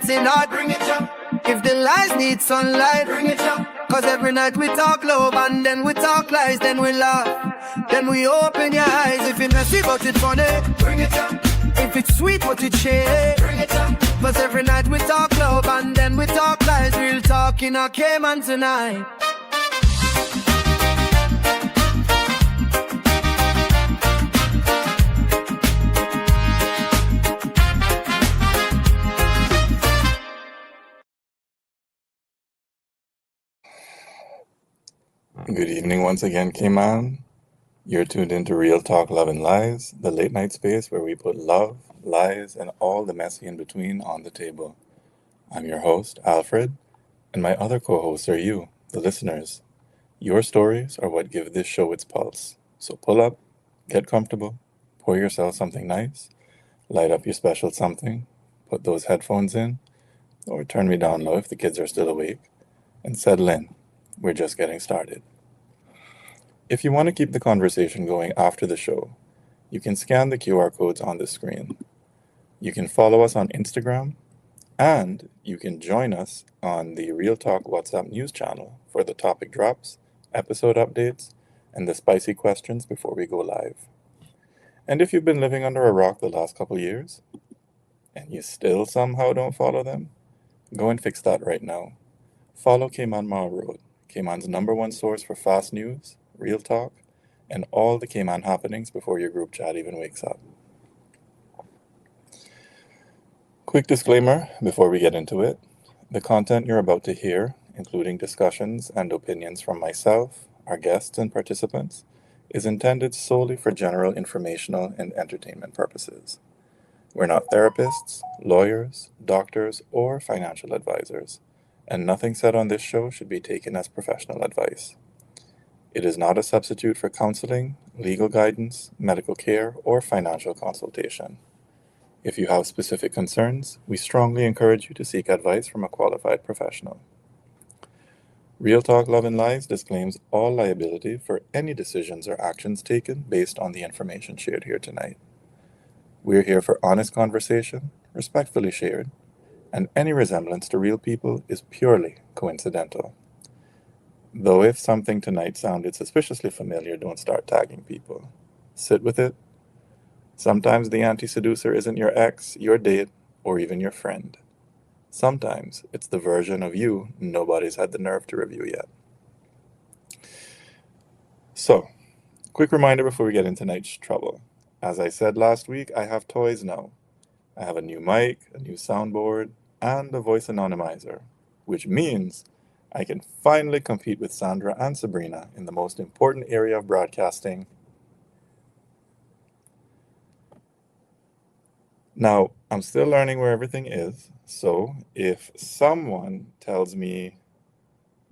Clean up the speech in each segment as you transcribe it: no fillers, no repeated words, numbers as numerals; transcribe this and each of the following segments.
getting hot. Bring it up. If the lies need sunlight, bring it up. Cause every night we talk love and then we talk lies, then we laugh. Then we open your eyes. If it's messy but it's funny, bring it up. If it's sweet but it's shady, bring it up. Cause every night we talk love and then we talk lies. Real talk in our Cayman tonight. Good evening once again, Cayman. You're tuned into Real Talk, Love and Lies, the late night space where we put love, lies, and all the messy in between on the table. I'm your host, Alfred, and my other co-hosts are you, the listeners. Your stories are what give this show its pulse. So pull up, get comfortable, pour yourself something nice, light up your special something, put those headphones in, or turn me down low if the kids are still awake, and settle in. We're just getting started. If you want to keep the conversation going after the show, you can scan the QR codes on the screen. You can follow us on Instagram, and you can join us on the Real Talk WhatsApp news channel for the topic drops, episode updates, and the spicy questions before we go live. And if you've been living under a rock the last couple years, and you still somehow don't follow them, go and fix that right now. Follow Cayman Mall Road, Cayman's #1 source for fast news, real talk, and all the Cayman happenings before your group chat even wakes up. Quick disclaimer before we get into it. The content you're about to hear, including discussions and opinions from myself, our guests, and participants, is intended solely for general informational and entertainment purposes. We're not therapists, lawyers, doctors, or financial advisors, and nothing said on this show should be taken as professional advice. It is not a substitute for counseling, legal guidance, medical care, or financial consultation. If you have specific concerns, we strongly encourage you to seek advice from a qualified professional. Real Talk, Love and Lies disclaims all liability for any decisions or actions taken based on the information shared here tonight. We're here for honest conversation, respectfully shared, and any resemblance to real people is purely coincidental. Though if something tonight sounded suspiciously familiar, don't start tagging people. Sit with it. Sometimes the anti-seducer isn't your ex, your date, or even your friend. Sometimes it's the version of you nobody's had the nerve to review yet. So, quick reminder before we get into tonight's trouble. As I said last week, I have toys now. I have a new mic, a new soundboard, and a voice anonymizer, which means I can finally compete with Sandra and Sabrina in the most important area of broadcasting. Now, I'm still learning where everything is, so if someone tells me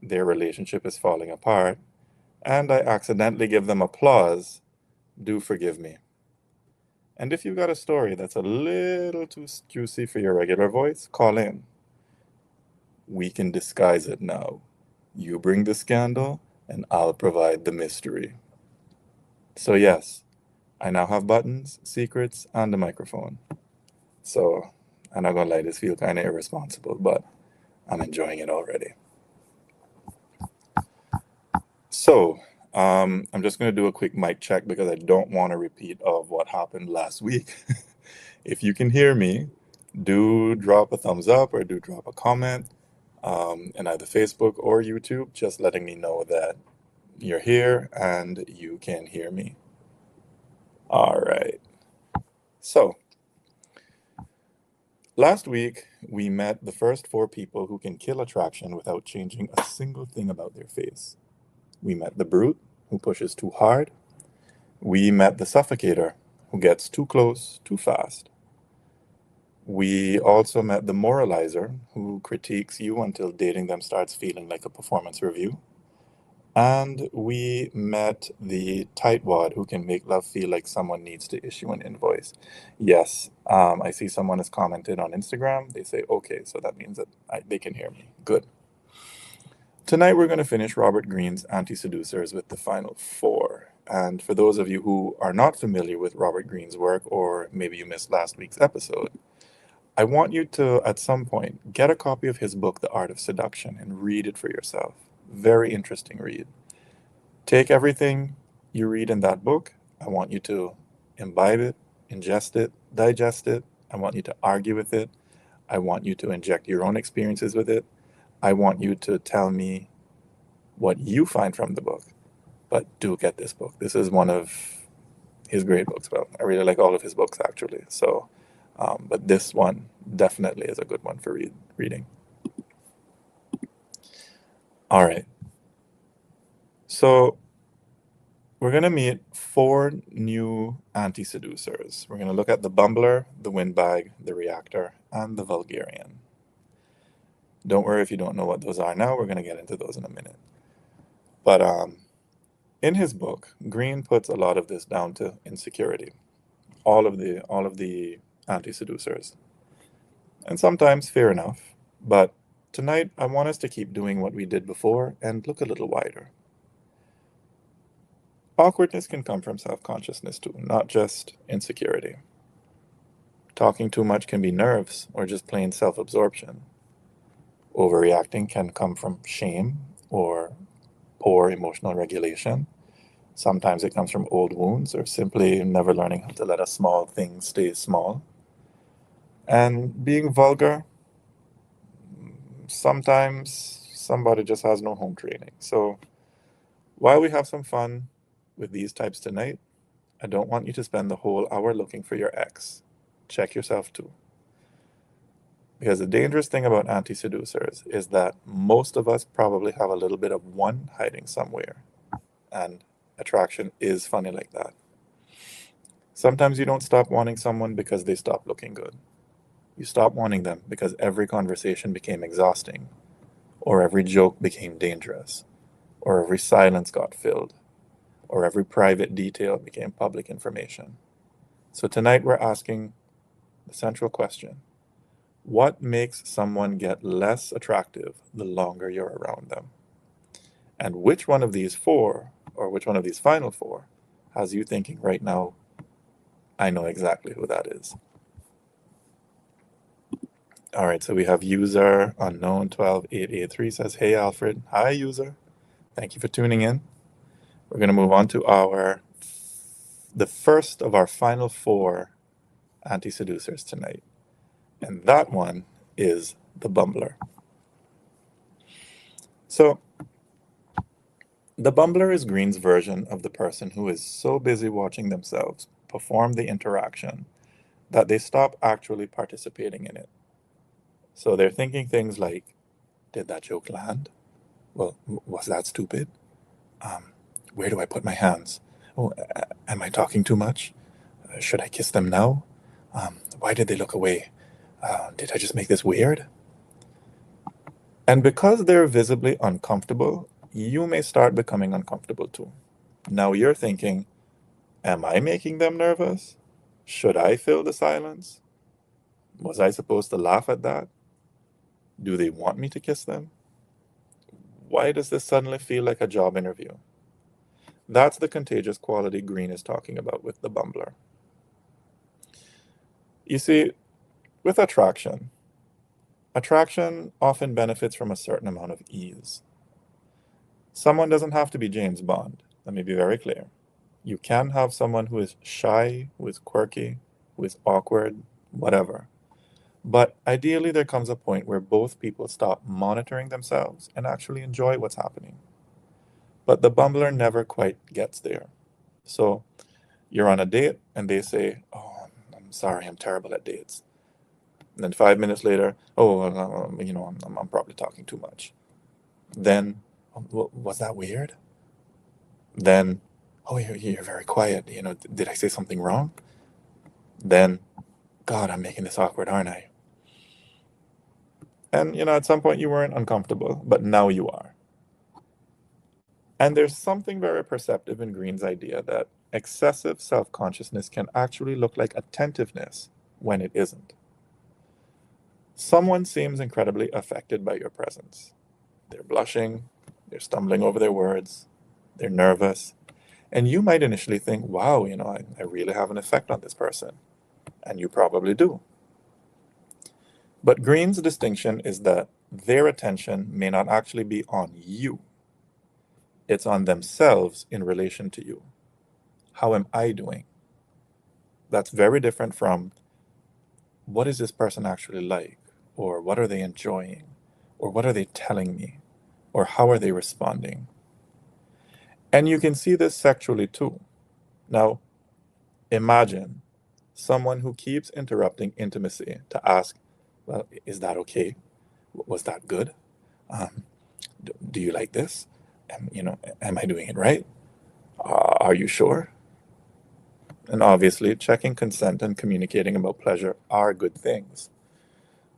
their relationship is falling apart, and I accidentally give them applause, do forgive me. And if you've got a story that's a little too juicy for your regular voice, call in. We can disguise it now. You bring the scandal, and I'll provide the mystery. So yes, I now have buttons, secrets, and a microphone. So, I'm not gonna lie, this feels kind of irresponsible, but I'm enjoying it already. So, I'm just gonna do a quick mic check because I don't want a repeat of what happened last week. If you can hear me, do drop a thumbs up or do drop a comment in either Facebook or YouTube, just letting me know that you're here and you can hear me. All right. So, last week, we met the first 4 people who can kill attraction without changing a single thing about their face. We met the brute, who pushes too hard. We met the suffocator, who gets too close, too fast. We also met the moralizer, who critiques you until dating them starts feeling like a performance review. And we met the tightwad, who can make love feel like someone needs to issue an invoice. Yes, I see someone has commented on Instagram. They say, okay, so that means that they can hear me. Good. Tonight we're going to finish Robert Greene's Anti-Seducers with the final 4. And for those of you who are not familiar with Robert Greene's work, or maybe you missed last week's episode, I want you to, at some point, get a copy of his book, The Art of Seduction, and read it for yourself. Very interesting read. Take everything you read in that book. I want you to imbibe it, ingest it, digest it. I want you to argue with it. I want you to inject your own experiences with it. I want you to tell me what you find from the book. But do get this book. This is one of his great books. Well, I really like all of his books, actually. So, but this one definitely is a good one for reading. All right. So we're going to meet 4 new anti-seducers. We're going to look at the bumbler, the windbag, the reactor, and the vulgarian. Don't worry if you don't know what those are now. We're going to get into those in a minute. But in his book, Greene puts a lot of this down to insecurity. All of the anti-seducers. And sometimes fair enough. But tonight, I want us to keep doing what we did before and look a little wider. Awkwardness can come from self-consciousness too, not just insecurity. Talking too much can be nerves or just plain self-absorption. Overreacting can come from shame or poor emotional regulation. Sometimes it comes from old wounds or simply never learning how to let a small thing stay small. And being vulgar, sometimes somebody just has no home training. So while we have some fun with these types tonight, I don't want you to spend the whole hour looking for your ex. Check yourself too. Because the dangerous thing about anti-seducers is that most of us probably have a little bit of one hiding somewhere. And attraction is funny like that. Sometimes you don't stop wanting someone because they stop looking good. You stop wanting them because every conversation became exhausting, or every joke became dangerous, or every silence got filled, or every private detail became public information. So tonight we're asking the central question: what makes someone get less attractive the longer you're around them? And which one of these 4, or which one of these final 4, has you thinking right now, I know exactly who that is? All right, so we have user unknown 12883 says, hey Alfred. Hi user. Thank you for tuning in. We're going to move on to the first of our final 4 anti-seducers tonight. And that one is the bumbler. So the bumbler is Greene's version of the person who is so busy watching themselves perform the interaction that they stop actually participating in it. So they're thinking things like, did that joke land? Well, was that stupid? Where do I put my hands? Oh, am I talking too much? Should I kiss them now? Why did they look away? Did I just make this weird? And because they're visibly uncomfortable, you may start becoming uncomfortable too. Now you're thinking, am I making them nervous? Should I fill the silence? Was I supposed to laugh at that? Do they want me to kiss them? Why does this suddenly feel like a job interview? That's the contagious quality Greene is talking about with the bumbler. You see, with attraction often benefits from a certain amount of ease. Someone doesn't have to be James Bond. Let me be very clear. You can have someone who is shy, who is quirky, who is awkward, whatever. But ideally, there comes a point where both people stop monitoring themselves and actually enjoy what's happening. But the bumbler never quite gets there. So you're on a date and they say, oh, I'm sorry, I'm terrible at dates. And then 5 minutes later, oh, I'm probably talking too much. Then, was that weird? Then, oh, you're very quiet. Did I say something wrong? Then, God, I'm making this awkward, aren't I? And, at some point you weren't uncomfortable, but now you are. And there's something very perceptive in Greene's idea that excessive self-consciousness can actually look like attentiveness when it isn't. Someone seems incredibly affected by your presence. They're blushing, they're stumbling over their words, they're nervous, and you might initially think, wow, I really have an effect on this person. And you probably do. But Greene's distinction is that their attention may not actually be on you. It's on themselves in relation to you. How am I doing? That's very different from what is this person actually like? Or what are they enjoying? Or what are they telling me? Or how are they responding? And you can see this sexually too. Now, imagine someone who keeps interrupting intimacy to ask, well, is that okay? Was that good? Um, do you like this? Am I doing it right? Are you sure? And obviously, checking consent and communicating about pleasure are good things.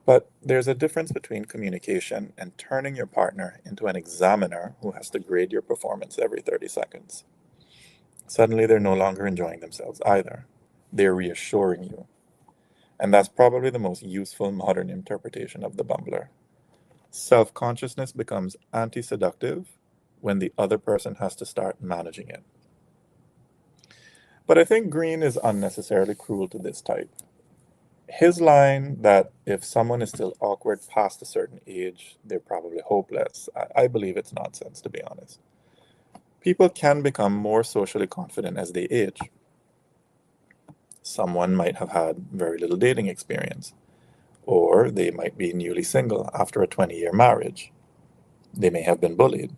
But there's a difference between communication and turning your partner into an examiner who has to grade your performance every 30 seconds. Suddenly, they're no longer enjoying themselves either. They're reassuring you. And that's probably the most useful modern interpretation of the bumbler. Self consciousness becomes anti seductive when the other person has to start managing it. But I think Greene is unnecessarily cruel to this type. His line that if someone is still awkward past a certain age, they're probably hopeless, I believe it's nonsense, to be honest. People can become more socially confident as they age. Someone might have had very little dating experience, or they might be newly single after a 20-year marriage. They may have been bullied.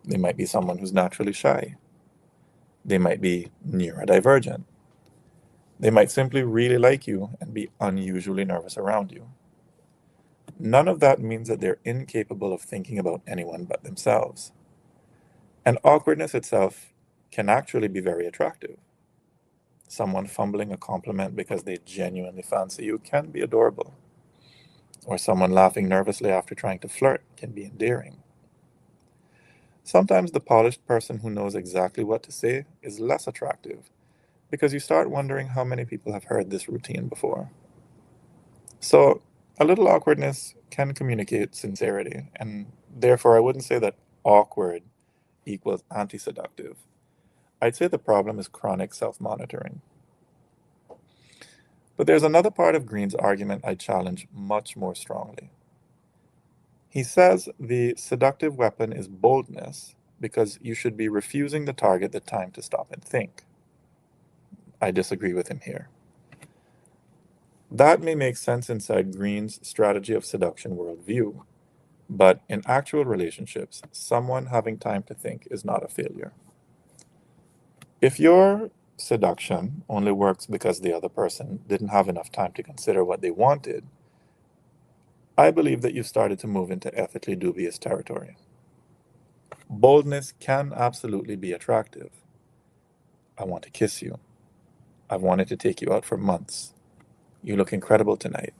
They might be someone who's naturally shy. They might be neurodivergent. They might simply really like you and be unusually nervous around you. None of that means that they're incapable of thinking about anyone but themselves. And awkwardness itself can actually be very attractive. Someone fumbling a compliment because they genuinely fancy you can be adorable. Or someone laughing nervously after trying to flirt can be endearing. Sometimes the polished person who knows exactly what to say is less attractive because you start wondering how many people have heard this routine before. So, a little awkwardness can communicate sincerity, and therefore I wouldn't say that awkward equals anti seductive. I'd say the problem is chronic self monitoring. But there's another part of Greene's argument I challenge much more strongly. He says the seductive weapon is boldness because you should be refusing the target the time to stop and think. I disagree with him here. That may make sense inside Greene's strategy of seduction worldview, but in actual relationships, someone having time to think is not a failure. If your seduction only works because the other person didn't have enough time to consider what they wanted, I believe that you've started to move into ethically dubious territory. Boldness can absolutely be attractive. I want to kiss you. I've wanted to take you out for months. You look incredible tonight.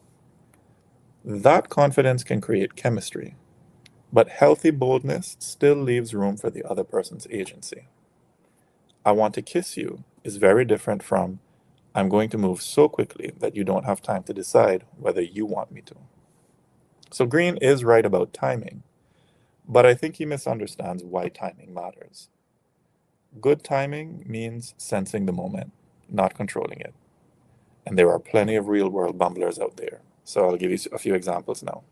That confidence can create chemistry, but healthy boldness still leaves room for the other person's agency. I want to kiss you is very different from I'm going to move so quickly that you don't have time to decide whether you want me to. So Greene is right about timing, but I think he misunderstands why timing matters. Good timing means sensing the moment, not controlling it. And there are plenty of real world bumblers out there. So I'll give you a few examples now.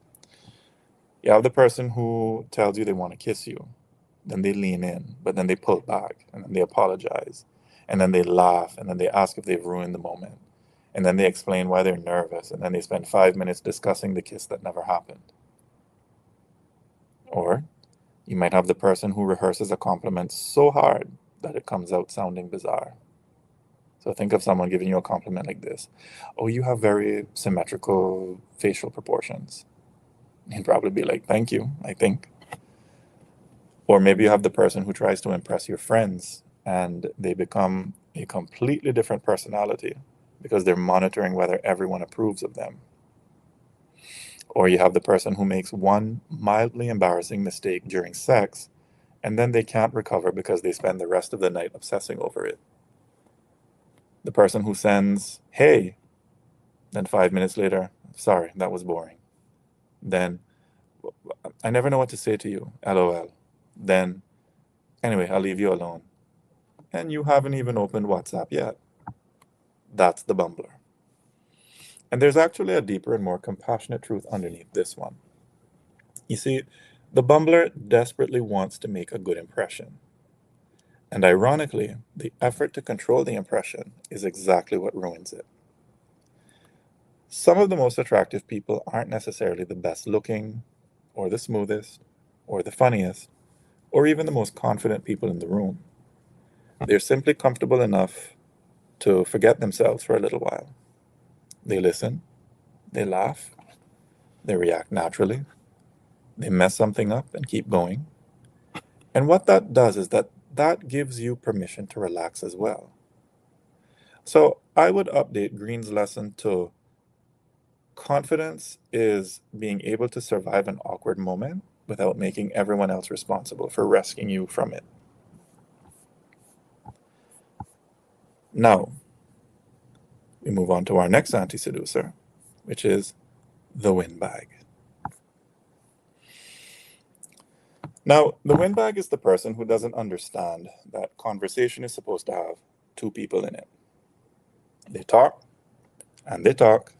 You have the person who tells you they want to kiss you, then they lean in, but then they pull back, and then they apologize, and then they laugh, and then they ask if they've ruined the moment, and then they explain why they're nervous, and then they spend 5 minutes discussing the kiss that never happened. Or you might have the person who rehearses a compliment so hard that it comes out sounding bizarre. So think of someone giving you a compliment like this. Oh, you have very symmetrical facial proportions. You'd probably be like, thank you, I think. Or maybe you have the person who tries to impress your friends and they become a completely different personality because they're monitoring whether everyone approves of them. Or you have the person who makes one mildly embarrassing mistake during sex and then they can't recover because they spend the rest of the night obsessing over it. The person who sends, hey, then 5 minutes later, sorry, that was boring. Then, I never know what to say to you, lol. Then, anyway, I'll leave you alone. And you haven't even opened WhatsApp yet. That's the bumbler. And there's actually a deeper and more compassionate truth underneath this one. You see, the bumbler desperately wants to make a good impression. And ironically, the effort to control the impression is exactly what ruins it. Some of the most attractive people aren't necessarily the best looking, or the smoothest, or the funniest, or even the most confident people in the room. They're simply comfortable enough to forget themselves for a little while. They listen, they laugh, they react naturally, they mess something up and keep going. And what that does is that gives you permission to relax as well. So I would update Greene's lesson to confidence is being able to survive an awkward moment without making everyone else responsible for rescuing you from it. Now, we move on to our next anti-seducer, which is the windbag. Now, the windbag is the person who doesn't understand that conversation is supposed to have two people in it. They talk and they talk,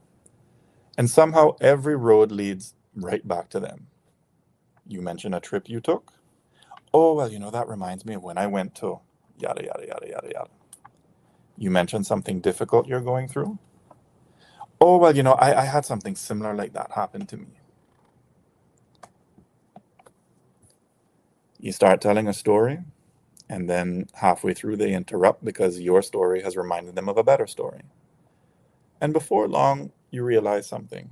and somehow every road leads right back to them. You mention a trip you took. Oh, well, that reminds me of when I went to yada, yada, yada, yada, yada. You mention something difficult you're going through. Oh, well, I had something similar like that happen to me. You start telling a story, and then halfway through they interrupt because your story has reminded them of a better story. And before long, you realize something.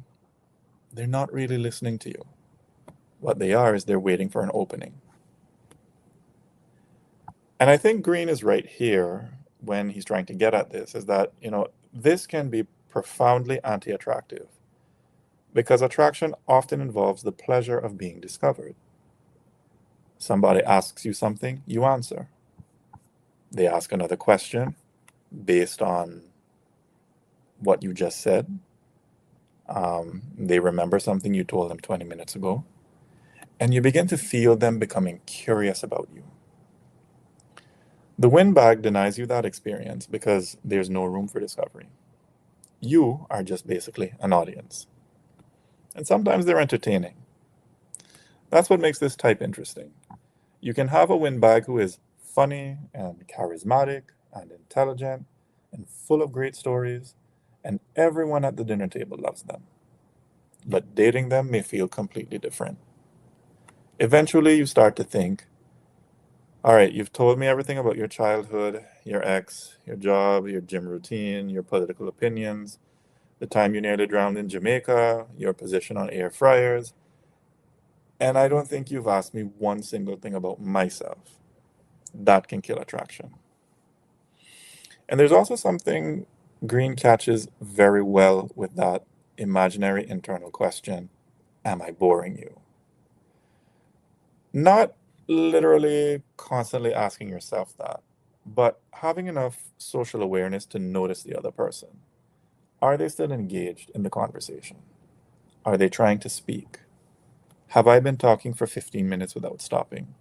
They're not really listening to you. What they are is they're waiting for an opening. And I think Greene is right here when he's trying to get at this, is that, this can be profoundly anti-attractive because attraction often involves the pleasure of being discovered. Somebody asks you something, you answer. They ask another question based on what you just said. They remember something you told them 20 minutes ago. And you begin to feel them becoming curious about you. The windbag denies you that experience because there's no room for discovery. You are just basically an audience. And sometimes they're entertaining. That's what makes this type interesting. You can have a windbag who is funny and charismatic and intelligent and full of great stories, and everyone at the dinner table loves them. But dating them may feel completely different. Eventually, you start to think, all right, you've told me everything about your childhood, your ex, your job, your gym routine, your political opinions, the time you nearly drowned in Jamaica, your position on air fryers, and I don't think you've asked me one single thing about myself. That can kill attraction. And there's also something Greene catches very well with that imaginary internal question, am I boring you? Not literally constantly asking yourself that, but having enough social awareness to notice the other person. Are they still engaged in the conversation? Are they trying to speak? Have I been talking for 15 minutes without stopping?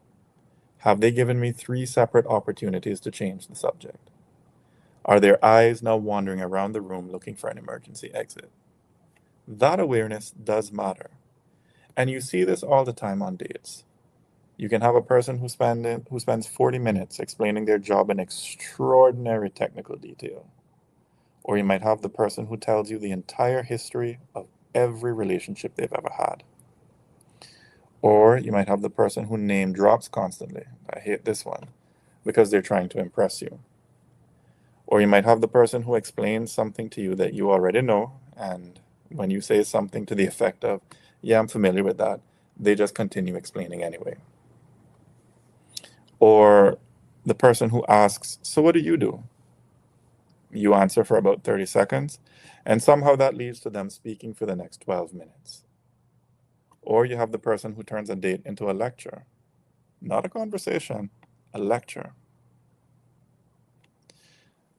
Have they given me 3 separate opportunities to change the subject? Are their eyes now wandering around the room looking for an emergency exit? That awareness does matter. And you see this all the time on dates. You can have a person who spends 40 minutes explaining their job in extraordinary technical detail. Or you might have the person who tells you the entire history of every relationship they've ever had. Or you might have the person who name drops constantly. I hate this one, because they're trying to impress you. Or you might have the person who explains something to you that you already know, and when you say something to the effect of, yeah, I'm familiar with that, they just continue explaining anyway. Or the person who asks, so what do you do? You answer for about 30 seconds, and somehow that leads to them speaking for the next 12 minutes. Or you have the person who turns a date into a lecture. Not a conversation, a lecture.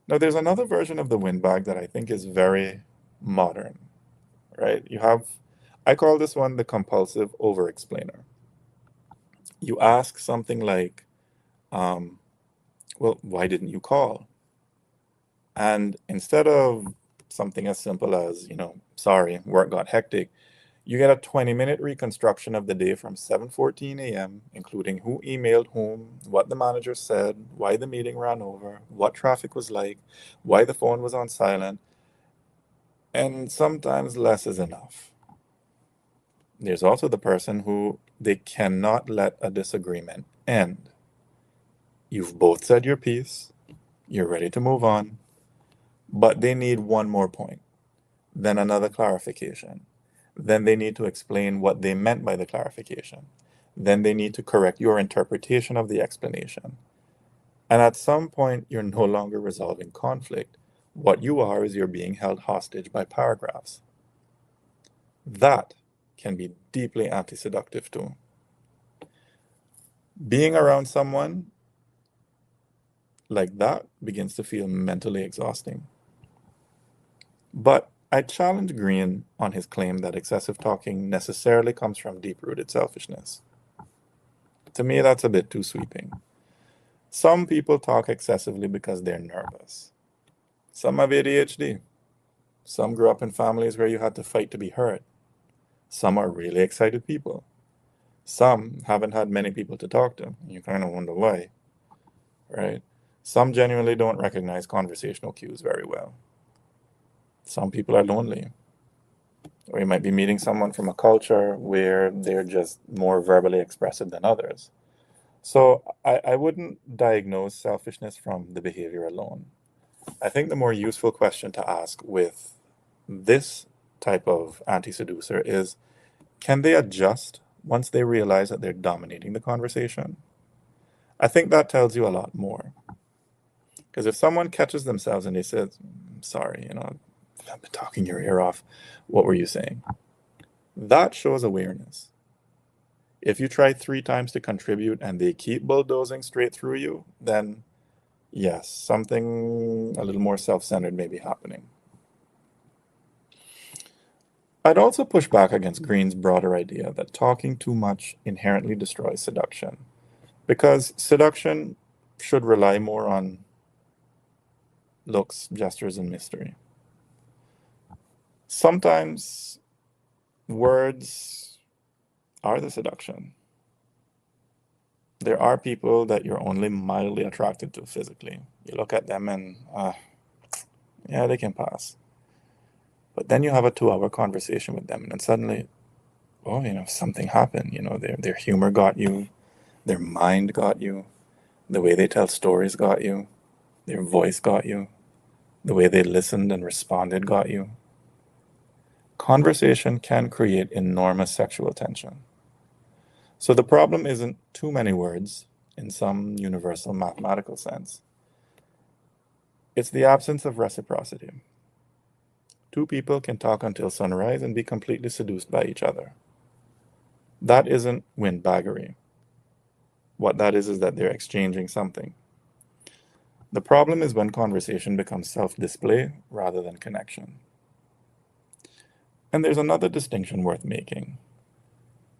Now, there's another version of the windbag that I think is very modern, right? I call this one the compulsive over-explainer. You ask something like, well, why didn't you call? And instead of something as simple as, sorry, work got hectic, you get a 20-minute reconstruction of the day from 7:14 a.m., including who emailed whom, what the manager said, why the meeting ran over, what traffic was like, why the phone was on silent, and sometimes less is enough. There's also the person who they cannot let a disagreement end. You've both said your piece, you're ready to move on, but they need one more point, then another clarification. Then they need to explain what they meant by the clarification. Then they need to correct your interpretation of the explanation. And at some point, you're no longer resolving conflict. What you are is you're being held hostage by paragraphs. That can be deeply anti-seductive too. Being around someone like that begins to feel mentally exhausting. But I challenge Greene on his claim that excessive talking necessarily comes from deep-rooted selfishness. To me, that's a bit too sweeping. Some people talk excessively because they're nervous. Some have ADHD. Some grew up in families where you had to fight to be heard. Some are really excited people. Some haven't had many people to talk to. You kind of wonder why, right? Some genuinely don't recognize conversational cues very well. Some people are lonely. Or you might be meeting someone from a culture where they're just more verbally expressive than others. So I wouldn't diagnose selfishness from the behavior alone. I think the more useful question to ask with this type of anti-seducer is, can they adjust once they realize that they're dominating the conversation? I think that tells you a lot more. Because if someone catches themselves and they say, sorry, I've been talking your ear off, what were you saying? That shows awareness. If you try 3 times to contribute and they keep bulldozing straight through you, then yes, something a little more self-centered may be happening. I'd also push back against Greene's broader idea that talking too much inherently destroys seduction, because seduction should rely more on looks, gestures, and mystery. Sometimes words are the seduction. There are people that you're only mildly attracted to physically. You look at them and, yeah, they can pass. But then you have a 2-hour conversation with them, and then suddenly, something happened. Their humor got you, their mind got you, the way they tell stories got you, their voice got you, the way they listened and responded got you. Conversation can create enormous sexual tension. So the problem isn't too many words in some universal mathematical sense. It's the absence of reciprocity. 2 people can talk until sunrise and be completely seduced by each other. That isn't windbaggery. What that is that they're exchanging something. The problem is when conversation becomes self-display rather than connection. And there's another distinction worth making.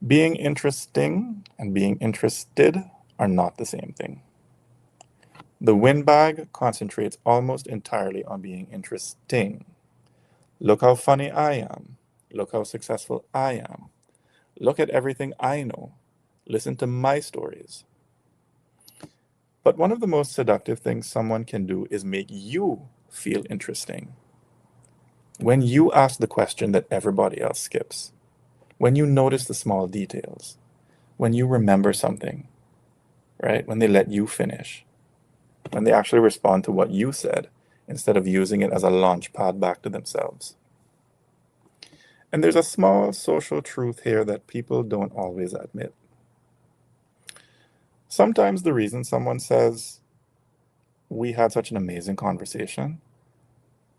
Being interesting and being interested are not the same thing. The windbag concentrates almost entirely on being interesting. Look how funny I am. Look how successful I am. Look at everything I know. Listen to my stories. But one of the most seductive things someone can do is make you feel interesting. When you ask the question that everybody else skips, when you notice the small details, when you remember something, right? When they let you finish, when they actually respond to what you said instead of using it as a launch pad back to themselves. And there's a small social truth here that people don't always admit. Sometimes the reason someone says, we had such an amazing conversation,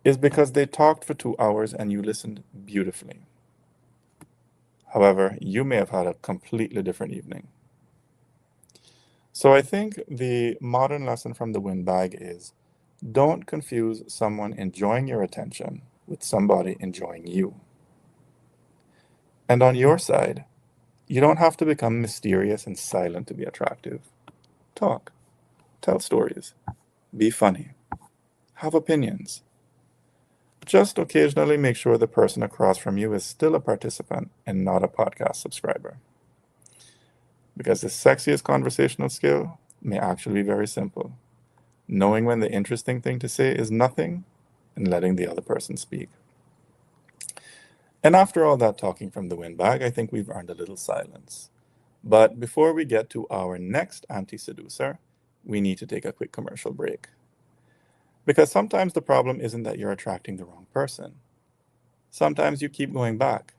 is because they talked for 2 hours and you listened beautifully. However, you may have had a completely different evening. So I think the modern lesson from the windbag is, don't confuse someone enjoying your attention with somebody enjoying you. And on your side, you don't have to become mysterious and silent to be attractive. Talk. Tell stories. Be funny. Have opinions. Just occasionally make sure the person across from you is still a participant and not a podcast subscriber. Because the sexiest conversational skill may actually be very simple. Knowing when the interesting thing to say is nothing and letting the other person speak. And after all that talking from the windbag, I think we've earned a little silence. But before we get to our next anti-seducer, we need to take a quick commercial break. Because sometimes the problem isn't that you're attracting the wrong person. Sometimes you keep going back.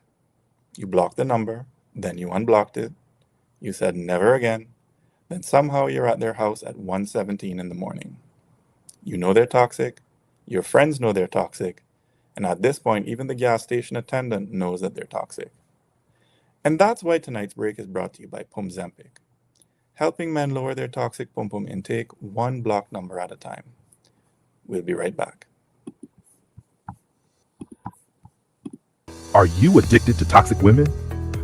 You blocked the number, then you unblocked it. You said never again. Then somehow you're at their house at 1:17 in the morning. You know they're toxic. Your friends know they're toxic. And at this point, even the gas station attendant knows that they're toxic. And that's why tonight's break is brought to you by Pumzempic, helping men lower their toxic pum-pum intake one block number at a time. We'll be right back. Are you addicted to toxic women?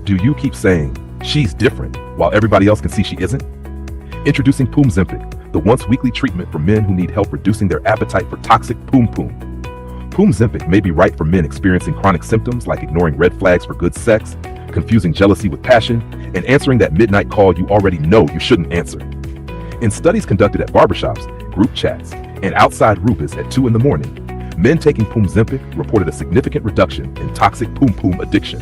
Do you keep saying, she's different, while everybody else can see she isn't? Introducing Pumzempic, the once-weekly treatment for men who need help reducing their appetite for toxic pum-pum. Pumzempic may be right for men experiencing chronic symptoms like ignoring red flags for good sex, confusing jealousy with passion, and answering that midnight call you already know you shouldn't answer. In studies conducted at barbershops, group chats, and outside rupas at 2 in the morning, men taking Pumzempic reported a significant reduction in toxic pum-pum addiction.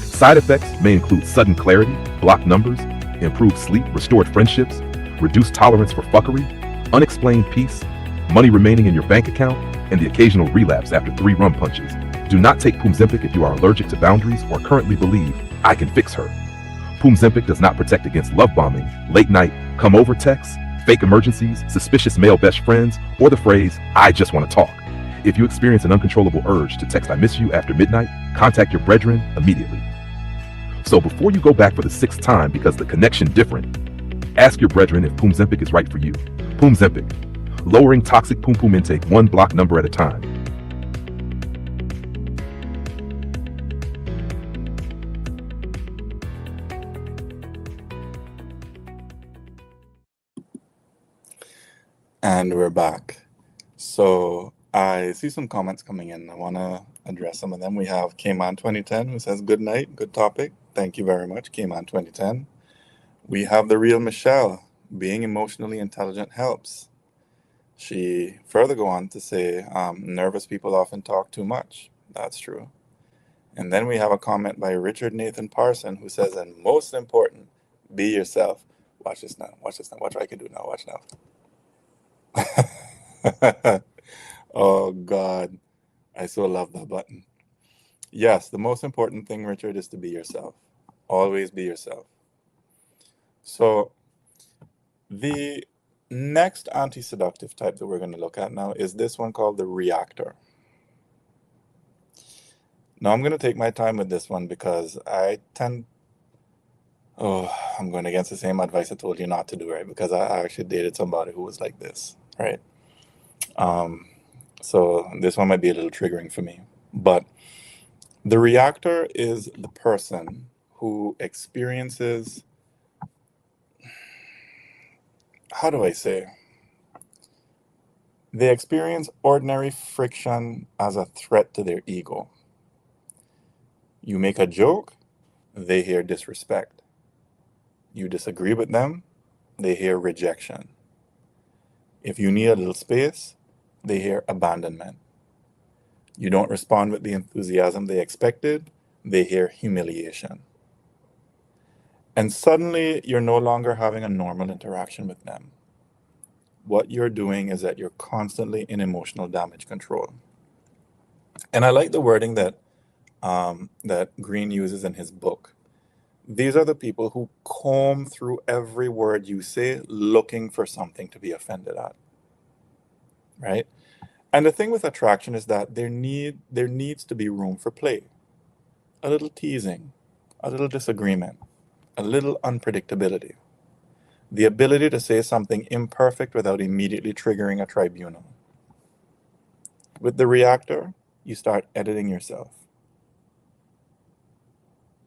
Side effects may include sudden clarity, blocked numbers, improved sleep, restored friendships, reduced tolerance for fuckery, unexplained peace, money remaining in your bank account, and the occasional relapse after 3 rum punches. Do not take Pumzempic if you are allergic to boundaries or currently believe, I can fix her. Pumzempic does not protect against love bombing, late night, come over texts, fake emergencies, suspicious male best friends, or the phrase, I just want to talk. If you experience an uncontrollable urge to text I miss you after midnight, contact your brethren immediately. So before you go back for the 6th time because the connection different, ask your brethren if Pumzempic is right for you. Pumzempic, lowering toxic pum-pum intake one block number at a time. And we're back. So I see some comments coming in. I want to address some of them. We have Kman2010 who says, good night, good topic. Thank you very much, Kman2010. We have the real Michelle. Being emotionally intelligent helps. She further go on to say, nervous people often talk too much. That's true. And then we have a comment by Richard Nathan Parson who says, and most important, be yourself. Watch this now. Watch this now. Watch what I can do now. Watch now. Oh, God. I so love that button. Yes, the most important thing, Richard, is to be yourself. Always be yourself. So the next anti-seductive type that we're going to look at now is this one called the reactor. Now, I'm going to take my time with this one because I'm going against the same advice I told you not to do, right? Because I actually dated somebody who was like this, right? So this one might be a little triggering for me. But the reactor is the person who experiences, how do I say? They experience ordinary friction as a threat to their ego. You make a joke, they hear disrespect. You disagree with them, they hear rejection. If you need a little space, they hear abandonment. You don't respond with the enthusiasm they expected, they hear humiliation. And suddenly, you're no longer having a normal interaction with them. What you're doing is that you're constantly in emotional damage control. And I like the wording that Greene uses in his book. These are the people who comb through every word you say looking for something to be offended at, right? And the thing with attraction is that there needs to be room for play. A little teasing, a little disagreement, a little unpredictability. The ability to say something imperfect without immediately triggering a tribunal. With the reactor, you start editing yourself.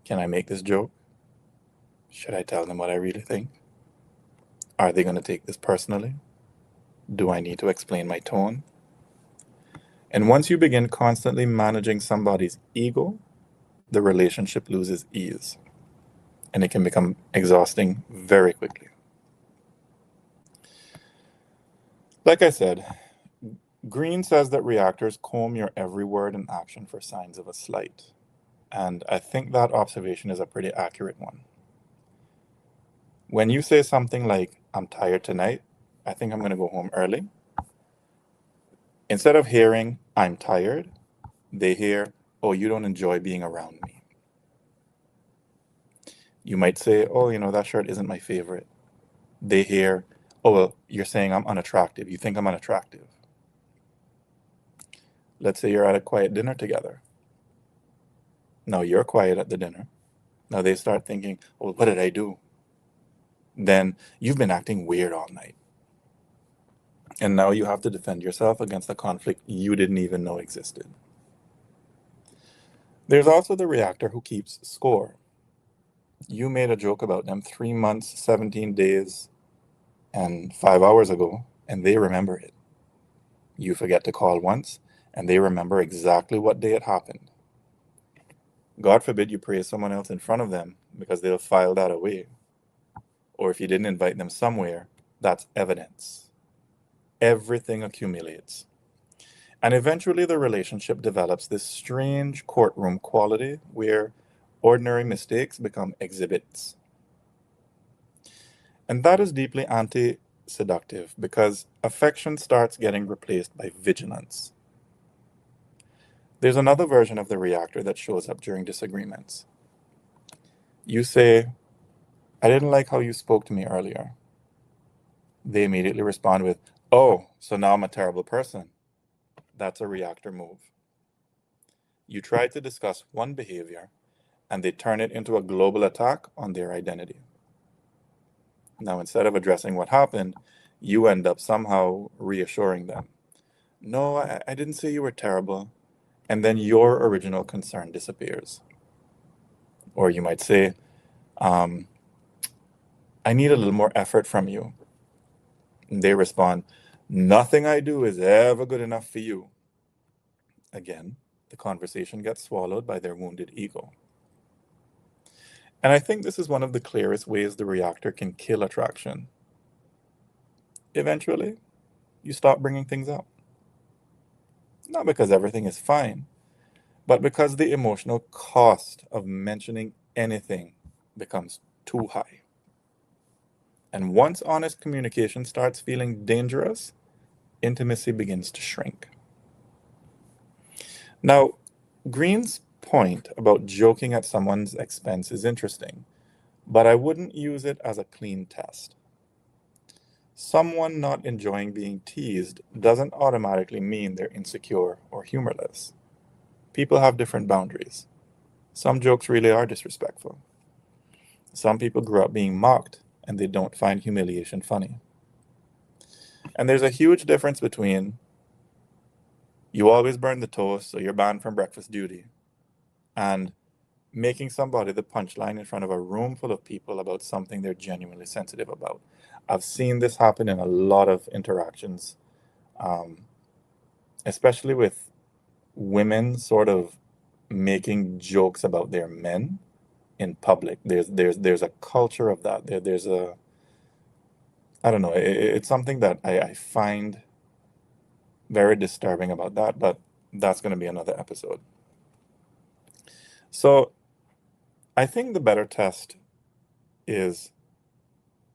Can I make this joke? Should I tell them what I really think? Are they going to take this personally? Do I need to explain my tone? And once you begin constantly managing somebody's ego, the relationship loses ease. And it can become exhausting very quickly. Like I said, Greene says that reactors comb your every word and action for signs of a slight. And I think that observation is a pretty accurate one. When you say something like, I'm tired tonight, I think I'm going to go home early, instead of hearing, I'm tired, they hear, oh, you don't enjoy being around me. You might say, oh, that shirt isn't my favorite. They hear, oh, well, you're saying I'm unattractive. You think I'm unattractive. Let's say you're at a quiet dinner together. Now you're quiet at the dinner. Now they start thinking, well, what did I do? Then you've been acting weird all night. And now you have to defend yourself against a conflict you didn't even know existed. There's also the reactor who keeps score. You made a joke about them 3 months, 17 days, and 5 hours ago, and they remember it. You forget to call once, and they remember exactly what day it happened. God forbid you praise someone else in front of them, because they'll file that away. Or if you didn't invite them somewhere, that's evidence. Everything accumulates. And eventually the relationship develops this strange courtroom quality where ordinary mistakes become exhibits. And that is deeply anti-seductive because affection starts getting replaced by vigilance. There's another version of the reactor that shows up during disagreements. You say, I didn't like how you spoke to me earlier. They immediately respond with, oh, so now I'm a terrible person. That's a reactor move. You try to discuss one behavior, and they turn it into a global attack on their identity. Now, instead of addressing what happened, you end up somehow reassuring them. No, I didn't say you were terrible. And then your original concern disappears. Or you might say, I need a little more effort from you. And they respond, nothing I do is ever good enough for you. Again, the conversation gets swallowed by their wounded ego. And I think this is one of the clearest ways the reactor can kill attraction. Eventually, you stop bringing things up. Not because everything is fine, but because the emotional cost of mentioning anything becomes too high. And once honest communication starts feeling dangerous, intimacy begins to shrink. Now, Greene's point about joking at someone's expense is interesting, but I wouldn't use it as a clean test. Someone not enjoying being teased doesn't automatically mean they're insecure or humorless. People have different boundaries. Some jokes really are disrespectful. Some people grew up being mocked and they don't find humiliation funny. And there's a huge difference between you always burn the toast, so you're banned from breakfast duty, and making somebody the punchline in front of a room full of people about something they're genuinely sensitive about. I've seen this happen in a lot of interactions, especially with women sort of making jokes about their men in public. There's a culture of that. There's a, I don't know, it's something that I find very disturbing about that, but that's going to be another episode. So I think the better test is,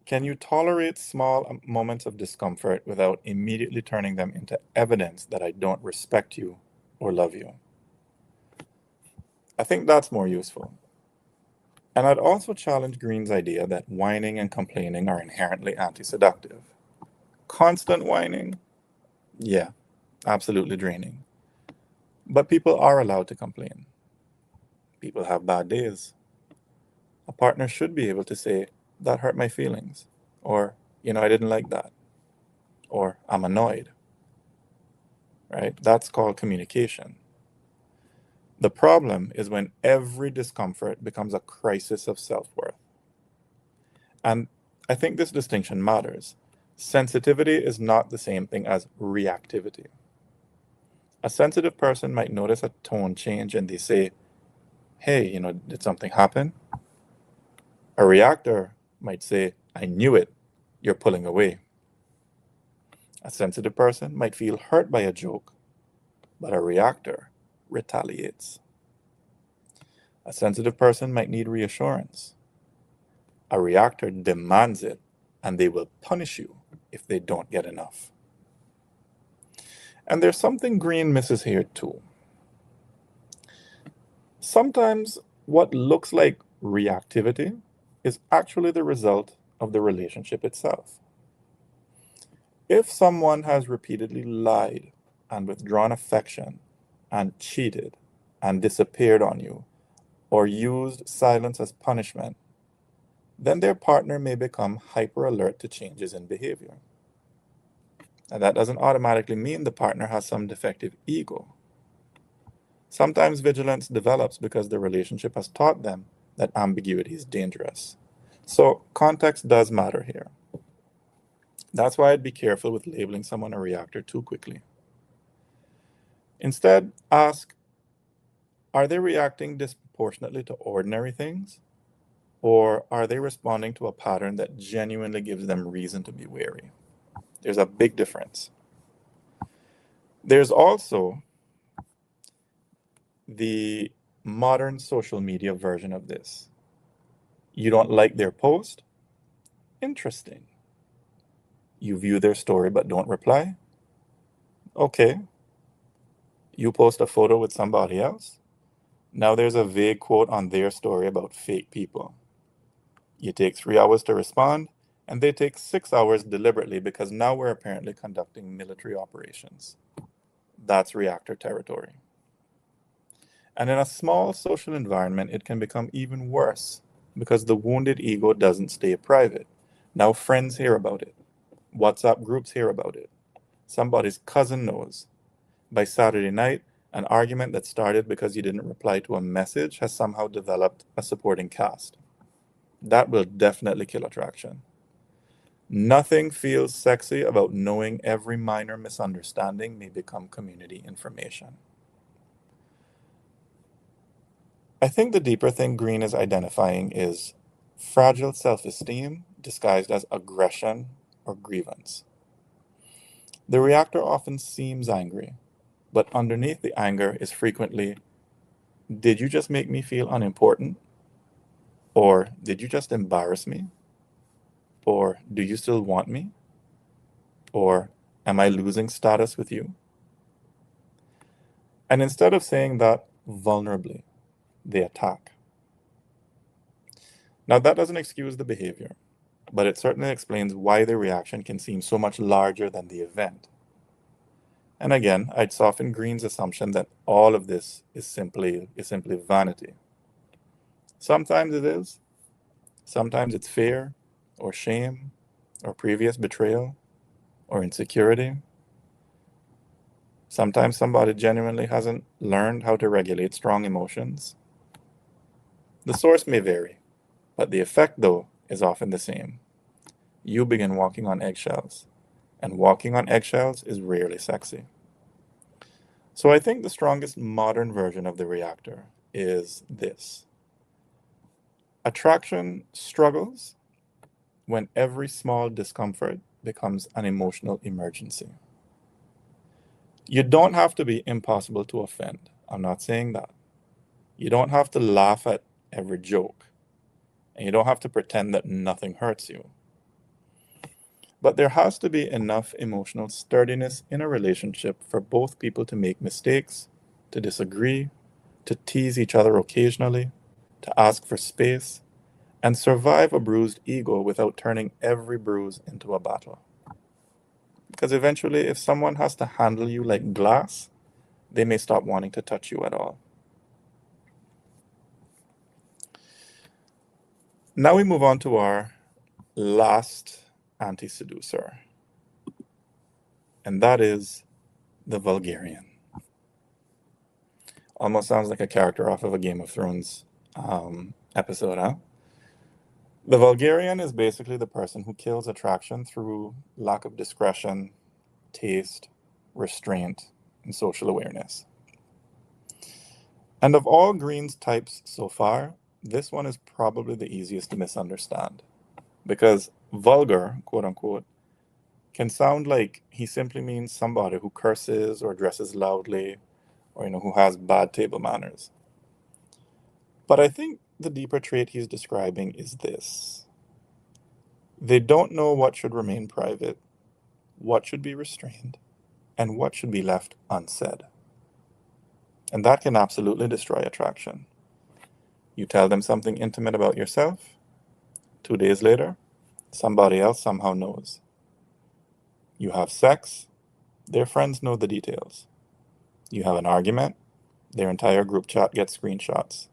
can you tolerate small moments of discomfort without immediately turning them into evidence that I don't respect you or love you? I think that's more useful. And I'd also challenge Greene's idea that whining and complaining are inherently anti-seductive. Constant whining? Yeah, absolutely draining. But people are allowed to complain. People have bad days. A partner should be able to say, that hurt my feelings. Or, I didn't like that. Or, I'm annoyed. Right? That's called communication. The problem is when every discomfort becomes a crisis of self-worth. And I think this distinction matters. Sensitivity is not the same thing as reactivity. A sensitive person might notice a tone change and they say, hey, did something happen? A reactor might say, I knew it, you're pulling away. A sensitive person might feel hurt by a joke, but a reactor retaliates. A sensitive person might need reassurance. A reactor demands it, and they will punish you if they don't get enough. And there's something Greene misses here too. Sometimes what looks like reactivity is actually the result of the relationship itself. If someone has repeatedly lied and withdrawn affection and cheated and disappeared on you or used silence as punishment, then their partner may become hyper alert to changes in behavior. And that doesn't automatically mean the partner has some defective ego. Sometimes vigilance develops because the relationship has taught them that ambiguity is dangerous. So context does matter here. That's why I'd be careful with labeling someone a reactor too quickly. Instead, ask, are they reacting disproportionately to ordinary things? Or are they responding to a pattern that genuinely gives them reason to be wary? There's a big difference. There's also the modern social media version of this. You don't like their post? Interesting. You view their story but don't reply? Okay. You post a photo with somebody else? Now there's a vague quote on their story about fake people. You take 3 hours to respond, and they take 6 hours deliberately because now we're apparently conducting military operations. That's reactor territory. And in a small social environment, it can become even worse because the wounded ego doesn't stay private. Now friends hear about it. WhatsApp groups hear about it. Somebody's cousin knows. By Saturday night, an argument that started because you didn't reply to a message has somehow developed a supporting cast. That will definitely kill attraction. Nothing feels sexy about knowing every minor misunderstanding may become community information. I think the deeper thing Greene is identifying is fragile self-esteem disguised as aggression or grievance. The reactor often seems angry, but underneath the anger is frequently, did you just make me feel unimportant? Or did you just embarrass me? Or do you still want me? Or am I losing status with you? And instead of saying that vulnerably, they attack. Now, that doesn't excuse the behavior, but it certainly explains why the reaction can seem so much larger than the event. And again, I'd soften Greene's assumption that all of this is simply vanity. Sometimes it is. Sometimes it's fear, or shame, or previous betrayal, or insecurity. Sometimes somebody genuinely hasn't learned how to regulate strong emotions. The source may vary, but the effect, though, is often the same. You begin walking on eggshells, and walking on eggshells is rarely sexy. So I think the strongest modern version of the reactor is this. Attraction struggles when every small discomfort becomes an emotional emergency. You don't have to be impossible to offend. I'm not saying that. You don't have to laugh at every joke. And you don't have to pretend that nothing hurts you. But there has to be enough emotional sturdiness in a relationship for both people to make mistakes, to disagree, to tease each other occasionally, to ask for space, and survive a bruised ego without turning every bruise into a battle. Because eventually, if someone has to handle you like glass, they may stop wanting to touch you at all. Now we move on to our last anti-seducer, and that is the Vulgarian. Almost sounds like a character off of a Game of Thrones episode, huh? The Vulgarian is basically the person who kills attraction through lack of discretion, taste, restraint, and social awareness. And of all Greene's types so far, this one is probably the easiest to misunderstand. Because vulgar, quote unquote, can sound like he simply means somebody who curses or dresses loudly or, who has bad table manners. But I think the deeper trait he's describing is this. They don't know what should remain private, what should be restrained, and what should be left unsaid. And that can absolutely destroy attraction. You tell them something intimate about yourself, 2 days later, somebody else somehow knows. You have sex, their friends know the details. You have an argument, their entire group chat gets screenshots.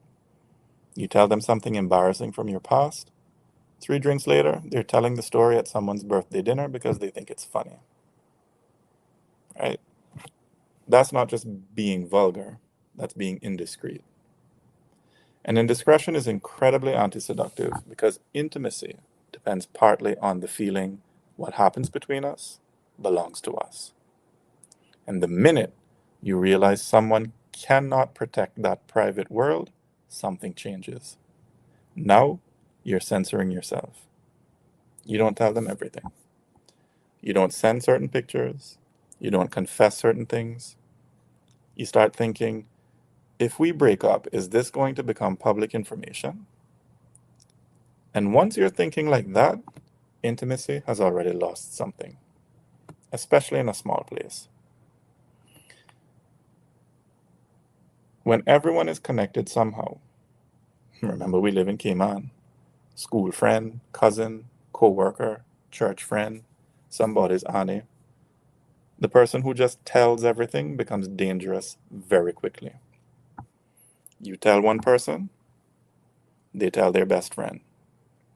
You tell them something embarrassing from your past, 3 drinks later, they're telling the story at someone's birthday dinner because they think it's funny. Right? That's not just being vulgar, that's being indiscreet. And indiscretion is incredibly anti-seductive because intimacy depends partly on the feeling what happens between us belongs to us. And the minute you realize someone cannot protect that private world, something changes. Now you're censoring yourself. You don't tell them everything. You don't send certain pictures. You don't confess certain things. You start thinking, if we break up, is this going to become public information? And once you're thinking like that, intimacy has already lost something, especially in a small place. When everyone is connected somehow, remember we live in Cayman, school friend, cousin, co-worker, church friend, somebody's auntie, the person who just tells everything becomes dangerous very quickly. You tell one person, they tell their best friend.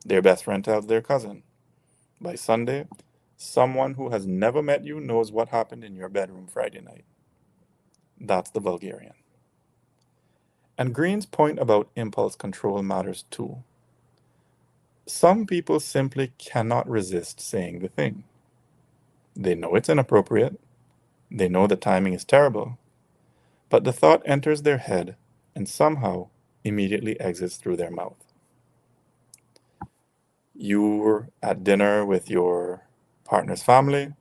Their best friend tells their cousin. By Sunday, someone who has never met you knows what happened in your bedroom Friday night. That's the vulgarian. And Greene's point about impulse control matters too. Some people simply cannot resist saying the thing. They know it's inappropriate. They know the timing is terrible. But the thought enters their head and somehow immediately exits through their mouth. You're at dinner with your partner's family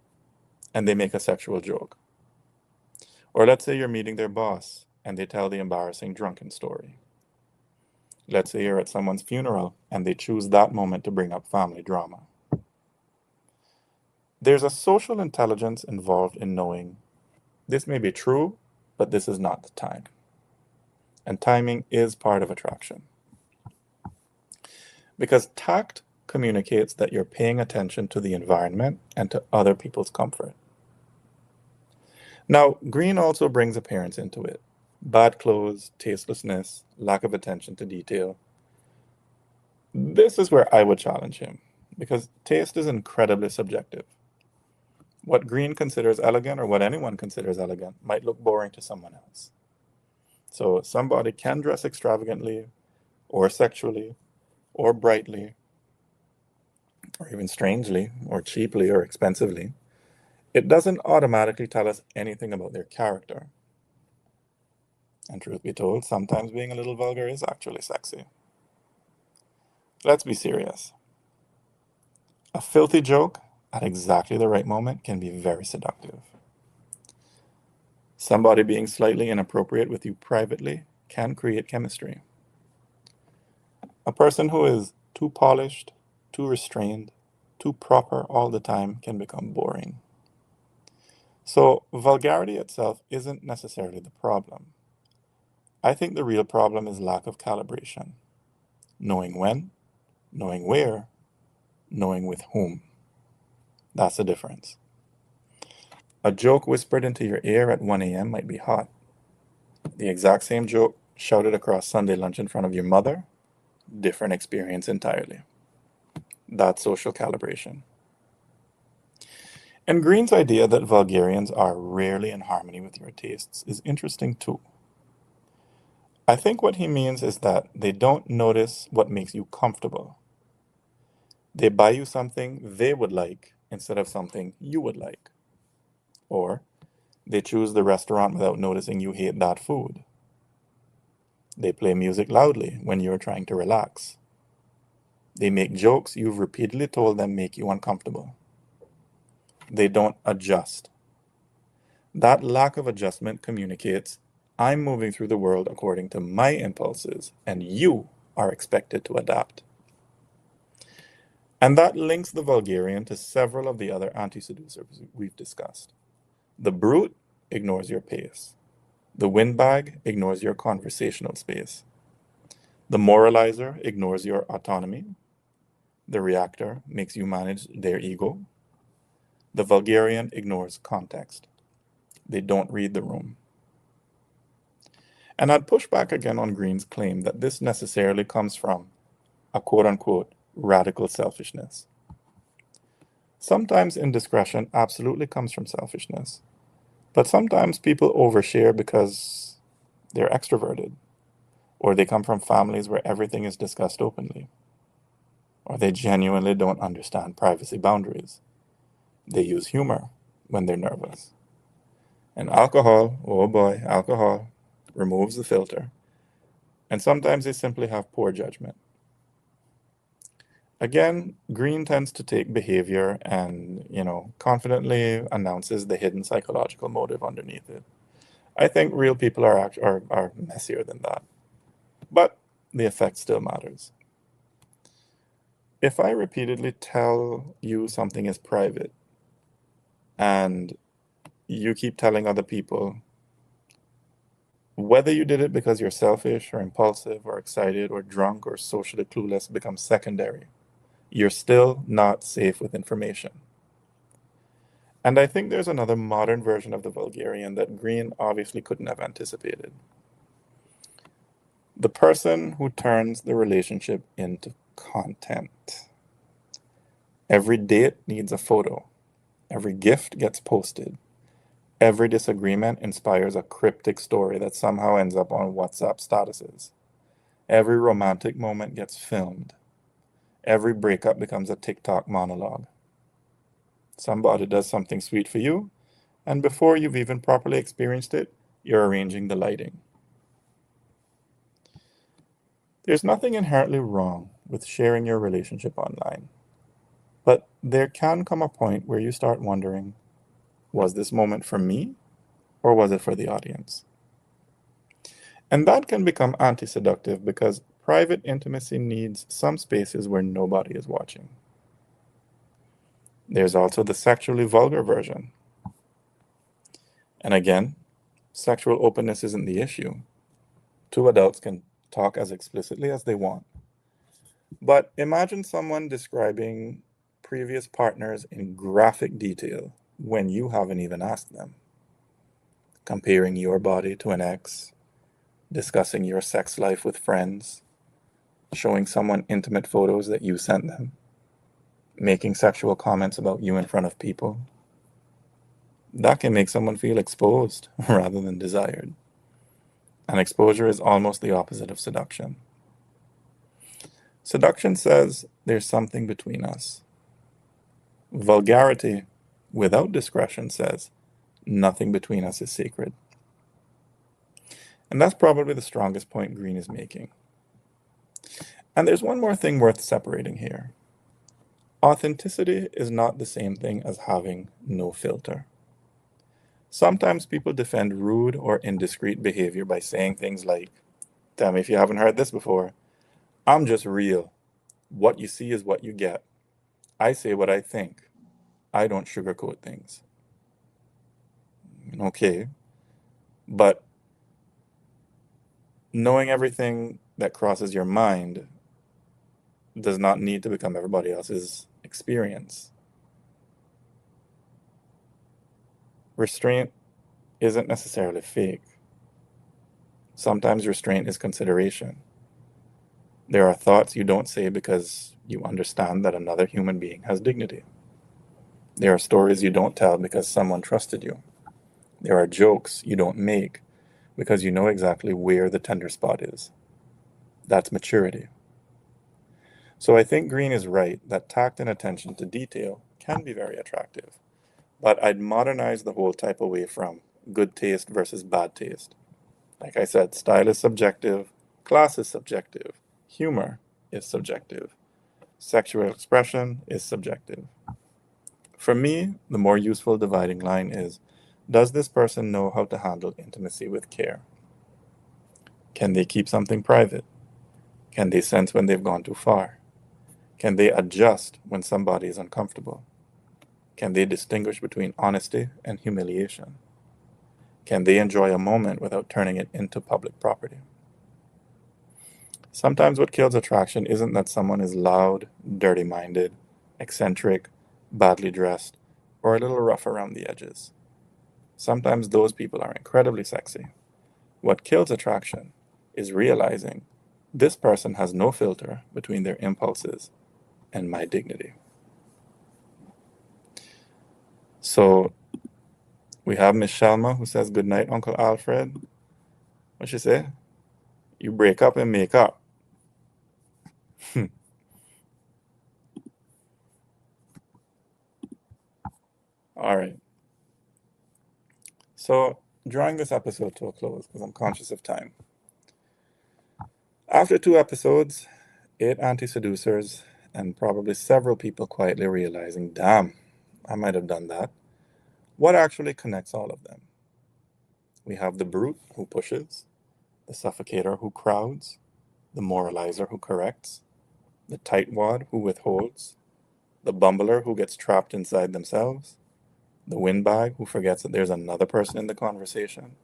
and they make a sexual joke. Or let's say you're meeting their boss and they tell the embarrassing drunken story. Let's say you're at someone's funeral and they choose that moment to bring up family drama. There's a social intelligence involved in knowing this may be true, but this is not the time. And timing is part of attraction. Because tact communicates that you're paying attention to the environment and to other people's comfort. Now, Greene also brings appearance into it. Bad clothes, tastelessness, lack of attention to detail. This is where I would challenge him, because taste is incredibly subjective. What Greene considers elegant, or what anyone considers elegant, might look boring to someone else. So somebody can dress extravagantly, or sexually, or brightly, or even strangely, or cheaply, or expensively. It doesn't automatically tell us anything about their character. And truth be told, sometimes being a little vulgar is actually sexy. Let's be serious. A filthy joke at exactly the right moment can be very seductive. Somebody being slightly inappropriate with you privately can create chemistry. A person who is too polished, too restrained, too proper all the time can become boring. So vulgarity itself isn't necessarily the problem. I think the real problem is lack of calibration. Knowing when, knowing where, knowing with whom. That's the difference. A joke whispered into your ear at 1 a.m. might be hot. The exact same joke shouted across Sunday lunch in front of your mother, different experience entirely. That's social calibration. And Greene's idea that vulgarians are rarely in harmony with your tastes is interesting too. I think what he means is that they don't notice what makes you comfortable. They buy you something they would like instead of something you would like. Or They choose the restaurant without noticing you hate that food. They play music loudly when you're trying to relax. They make jokes you've repeatedly told them make you uncomfortable. They don't adjust. That lack of adjustment communicates, I'm moving through the world according to my impulses, and you are expected to adapt. And that links the vulgarian to several of the other anti-seducers we've discussed. The brute ignores your pace. The windbag ignores your conversational space. The moralizer ignores your autonomy. The reactor makes you manage their ego. The vulgarian ignores context. They don't read the room. And I'd push back again on Greene's claim that this necessarily comes from a quote-unquote radical selfishness. Sometimes indiscretion absolutely comes from selfishness, but sometimes people overshare because they're extroverted, or they come from families where everything is discussed openly, or they genuinely don't understand privacy boundaries. They use humor when they're nervous. And alcohol, oh boy, alcohol removes the filter. And sometimes they simply have poor judgment. Again, Greene tends to take behavior and, confidently announces the hidden psychological motive underneath it. I think real people are messier than that. But the effect still matters. If I repeatedly tell you something is private and you keep telling other people, whether you did it because you're selfish or impulsive or excited or drunk or socially clueless becomes secondary. You're still not safe with information. And I think there's another modern version of the vulgarian that Greene obviously couldn't have anticipated. The person who turns the relationship into content. Every date needs a photo. Every gift gets posted. Every disagreement inspires a cryptic story that somehow ends up on WhatsApp statuses. Every romantic moment gets filmed. Every breakup becomes a TikTok monologue. Somebody does something sweet for you, and before you've even properly experienced it, you're arranging the lighting. There's nothing inherently wrong with sharing your relationship online, but there can come a point where you start wondering, was this moment for me, or was it for the audience? And that can become anti-seductive because private intimacy needs some spaces where nobody is watching. There's also the sexually vulgar version. And again, sexual openness isn't the issue. Two adults can talk as explicitly as they want. But imagine someone describing previous partners in graphic detail when you haven't even asked them. Comparing your body to an ex, discussing your sex life with friends, showing someone intimate photos that you sent them, making sexual comments about you in front of people. That can make someone feel exposed rather than desired. And exposure is almost the opposite of seduction. Seduction says there's something between us. Vulgarity, without discretion, says nothing between us is sacred. And that's probably the strongest point Greene is making. And there's one more thing worth separating here. Authenticity is not the same thing as having no filter. Sometimes people defend rude or indiscreet behavior by saying things like, tell me if you haven't heard this before, I'm just real. What you see is what you get. I say what I think. I don't sugarcoat things. Okay, but knowing everything that crosses your mind does not need to become everybody else's experience. Restraint isn't necessarily fake. Sometimes restraint is consideration. There are thoughts you don't say because you understand that another human being has dignity. There are stories you don't tell because someone trusted you. There are jokes you don't make because you know exactly where the tender spot is. That's maturity. So I think Greene is right that tact and attention to detail can be very attractive, but I'd modernize the whole type away from good taste versus bad taste. Like I said, style is subjective, class is subjective, humor is subjective, sexual expression is subjective. For me, the more useful dividing line is, does this person know how to handle intimacy with care? Can they keep something private? Can they sense when they've gone too far? Can they adjust when somebody is uncomfortable? Can they distinguish between honesty and humiliation? Can they enjoy a moment without turning it into public property? Sometimes what kills attraction isn't that someone is loud, dirty-minded, eccentric, badly dressed, or a little rough around the edges. Sometimes those people are incredibly sexy. What kills attraction is realizing this person has no filter between their impulses and my dignity. So we have Miss Shalma who says, "Good night, Uncle Alfred." What she say? You break up and make up. All right. So drawing this episode to a close because I'm conscious of time. After 2 episodes, 8 anti-seducers, and probably several people quietly realizing, damn, I might have done that. What actually connects all of them? We have the brute who pushes, the suffocator who crowds, the moralizer who corrects, the tightwad who withholds, the bumbler who gets trapped inside themselves, the windbag who forgets that there's another person in the conversation,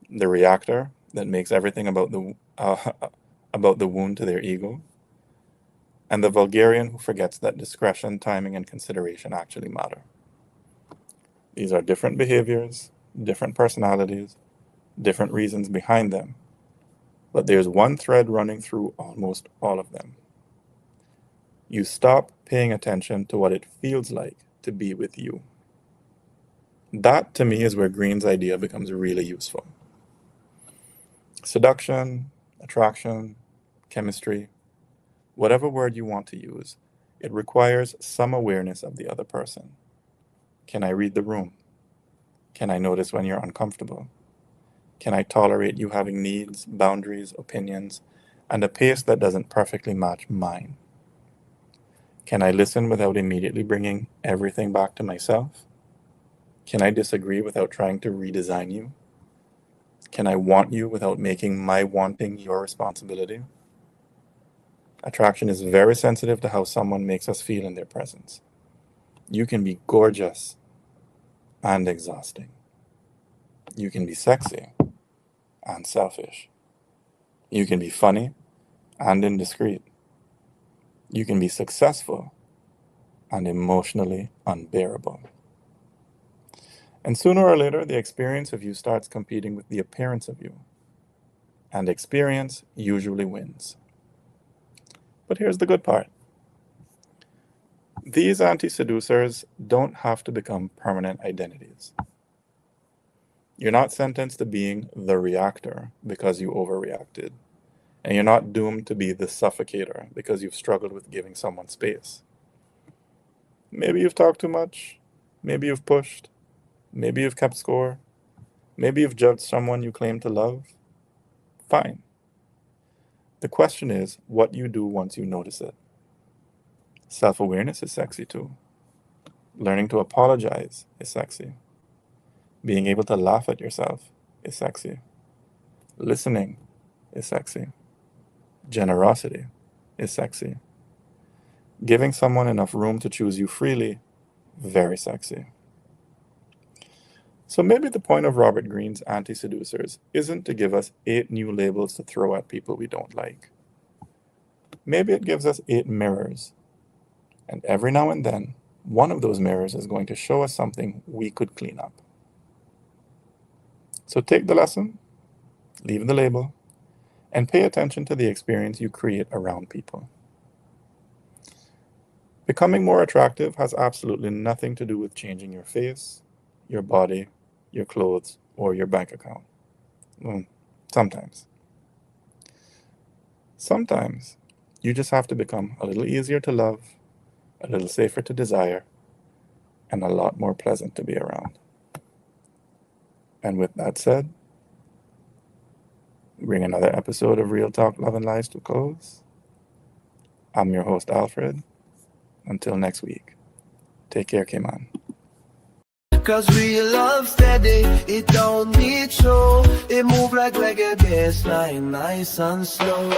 the reactor that makes everything about the wound to their ego, and the vulgarian who forgets that discretion, timing, and consideration actually matter. These are different behaviors, different personalities, different reasons behind them, but there's one thread running through almost all of them. You stop paying attention to what it feels like to be with you. That, to me, is where Greene's idea becomes really useful. Seduction, attraction, chemistry, whatever word you want to use, it requires some awareness of the other person. Can I read the room? Can I notice when you're uncomfortable? Can I tolerate you having needs, boundaries, opinions, and a pace that doesn't perfectly match mine? Can I listen without immediately bringing everything back to myself? Can I disagree without trying to redesign you? Can I want you without making my wanting your responsibility? Attraction is very sensitive to how someone makes us feel in their presence. You can be gorgeous and exhausting. You can be sexy and selfish. You can be funny and indiscreet. You can be successful and emotionally unbearable. And sooner or later, the experience of you starts competing with the appearance of you. And experience usually wins. But here's the good part. These anti-seducers don't have to become permanent identities. You're not sentenced to being the reactor because you overreacted. And you're not doomed to be the suffocator because you've struggled with giving someone space. Maybe you've talked too much. Maybe you've pushed. Maybe you've kept score. Maybe you've judged someone you claim to love. Fine. The question is what you do once you notice it. Self-awareness is sexy too. Learning to apologize is sexy. Being able to laugh at yourself is sexy. Listening is sexy. Generosity is sexy. Giving someone enough room to choose you freely, very sexy. So maybe the point of Robert Greene's Anti-Seducers isn't to give us 8 new labels to throw at people we don't like. Maybe it gives us 8 mirrors. And every now and then, one of those mirrors is going to show us something we could clean up. So take the lesson, leave the label, and pay attention to the experience you create around people. Becoming more attractive has absolutely nothing to do with changing your face, your body, your clothes, or your bank account. Well, sometimes. Sometimes you just have to become a little easier to love, a little safer to desire, and a lot more pleasant to be around. And with that said, bring another episode of Real Talk, Love, and Lies to a close. I'm your host, Alfred. Until next week, take care, K-Man. Cause real love steady, it don't need show. It move like reggae bassline, nice and slow.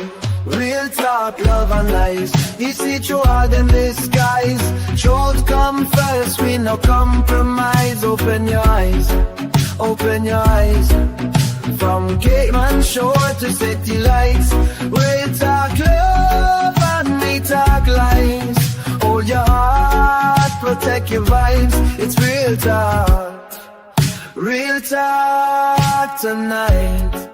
Real talk, love and lies. You see through all them disguise. Truth come first, we no compromise. Open your eyes, open your eyes. From Gateman Shore to City Lights. Real talk, love and we talk lies. Hold your heart, protect your vibes. It's real talk tonight.